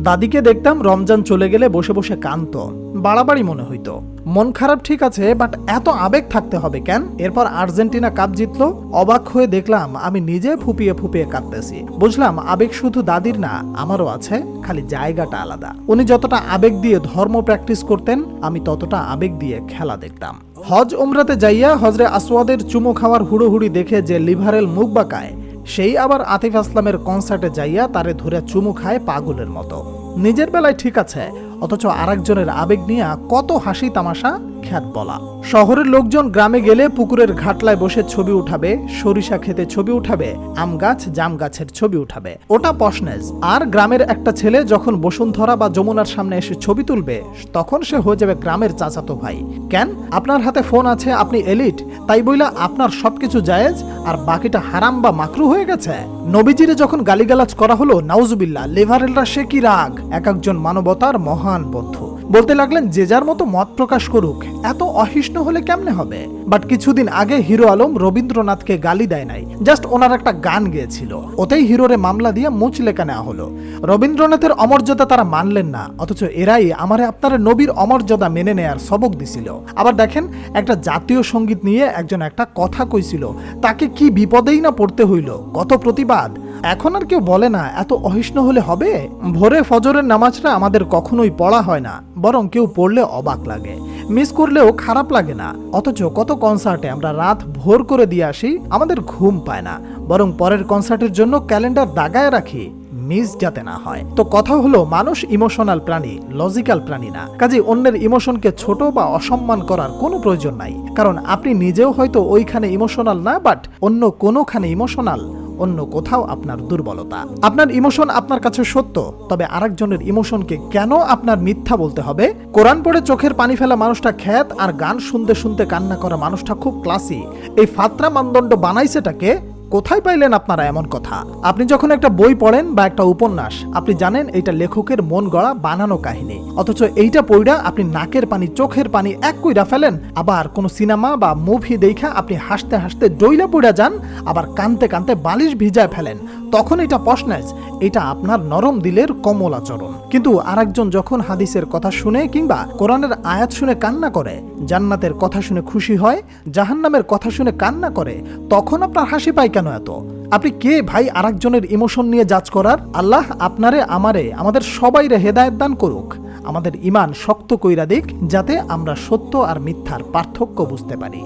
দাদিকে দেখতাম রমজান চলে গেলে বসে বসে কাঁদতো, বাড়াবাড়ি মনে হইতো। মন খারাপ ঠিক আছে, বাট এত আবেগ থাকতে হবে কেন? এরপর আর্জেন্টিনা কাপ জিতলো, অবাক হয়ে দেখলাম আমি নিজে ফুপিয়ে ফুপিয়ে কাঁদতেছি। বুঝলাম আবেগ শুধু দাদির না, আমারও আছে, খালি জায়গাটা আলাদা। উনি যতটা আবেগ দিয়ে ধর্ম প্র্যাকটিস করতেন, আমি ততটা আবেগ দিয়ে খেলা দেখতাম। হজ উমরাতে যাইয়া হজরে আসওয়াদের চুমু খাওয়ার হুড়োহুড়ি দেখে যে লিভারেল মুখ বাঁকায়, সেই আবার আতিফ আসলামের কনসার্টে যাইয়া তারে ধরে চুমু খায় পাগলের মতো। নিজের বেলায় ঠিক আছে, অথচ আরেকজনের আবেগ নিয়ে কত হাসি তামাশা খ্যাত বলা। শহরের লোকজন গ্রামে গেলে পুকুরের ঘাটলায় বসে ছবি উঠাবে, সরিষা খেতে ছবি উঠাবে, আম গাছ জাম গাছের ছবি উঠাবে, ওটা পশনেস। আর গ্রামের একটা ছেলে যখন বসুন্ধরা বা যমুনার সামনে এসে ছবি তুলবে, তখন সে হয়ে যাবে গ্রামের চাচাতো ভাই। কেন? আপনার হাতে ফোন আছে, আপনি এলিট, তাই বইলা আপনার সবকিছু জায়েজ আর বাকিটা হারাম বা মাকরু হয়ে গেছে। নবীজিরে যখন গালিগালাজ করা হলো, নাউজুবিল্লাহ, লিভারেলরা সে কি রাগ! এক একজন মানবতার মহান বন্ধু বলতে লাগলেন যে যার মতো মত প্রকাশ করুক, এত অহিষ্ণ হলে কেমনে হবে? বাট কিছুদিন আগে হিরো আলম রবীন্দ্রনাথকে গালি দেয় নাই, জাস্ট ওনার একটা গান গেয়েছিল, ওতেই হিরোরে মামলা দিয়ে মুচলেকা নেওয়া হলো। রবীন্দ্রনাথের অমর্যাদা তারা মানলেন না, অথচ এরাই আমারে আপনার নবীর অমর্যাদা মেনে নেয়ার সবক দিছিল। আবার দেখেন, একটা জাতীয় সঙ্গীত নিয়ে একজন একটা কথা কইছিল, তাকে কি বিপদেই না পড়তে হইল, কত প্রতিবাদ। এখন আর কেউ বলে না এত অহিষ্ণ হলে হবে। ভোরে ফজরের নামাজটা আমাদের কখনোই পড়া হয় না, বরং কেউ পড়লে অবাক লাগে, মিস করলেও খারাপ লাগে না। অথচ কত কনসার্টে আমরা রাত ভোর করে দিয়ে আসি, আমাদের ঘুম পায় না, বরং পরের কনসার্টের জন্য ক্যালেন্ডার দাগায় রাখি, মিস যাতে না হয়। তো কথা হলো, মানুষ ইমোশনাল প্রাণী, লজিক্যাল প্রাণী না। কাজে অন্যের ইমোশনকে ছোট বা অসম্মান করার কোনো প্রয়োজন নাই, কারণ আপনি নিজেও হয়তো ওইখানে ইমোশনাল না, বাট অন্য কোনোখানে ইমোশনাল, অন্য কোথাও আপনার দুর্বলতা। আপনার ইমোশন আপনার কাছে সত্য, তবে আরেকজনের ইমোশনকে কেন আপনার মিথ্যা বলতে হবে? কোরআন পড়ে চোখের পানি ফেলা মানুষটা খ্যাত, আর গান শুনতে শুনতে কান্না করা মানুষটা খুব ক্লাসি। এই ফাত্রা মানদণ্ড বানাইছেটাকে? কোথায় পাইলেন আপনারা এমন কথা? আপনি যখন একটা বই পড়েন বা একটা উপন্যাস, আপনি জানেন এটা লেখকের মন গড়া বানানো কাহিনী, অথচ এইটা পড়া আপনি নাকের পানি চোখের পানি এক কইরা ফেলেন। আবার কোন সিনেমা বা মুভি দেখা আপনি হাসতে হাসতে ডইলা পড়া যান, আবার কানতে কানতে বালিশ ভিজায় ফেলেন। তখন এটা পশনেস, এটা আপনার নরম দিলের কমল আচরণ। কিন্তু আরেকজন যখন হাদিসের কথা শুনে কিংবা কোরআনের আয়াত শুনে কান্না করে, জান্নাতের কথা শুনে খুশি হয়, জাহান্নামের কথা শুনে কান্না করে, তখন আপনার হাসি পায় কেন এত? আপনি কে ভাই আরেকজনের ইমোশন নিয়ে জাজ করার? আল্লাহ আপনারে আমারে আমাদের সবাইরে হেদায়েত দান করুক, আমাদের ঈমান শক্ত কইরা দিক, যাতে আমরা সত্য আর মিথ্যার পার্থক্য বুঝতে পারি।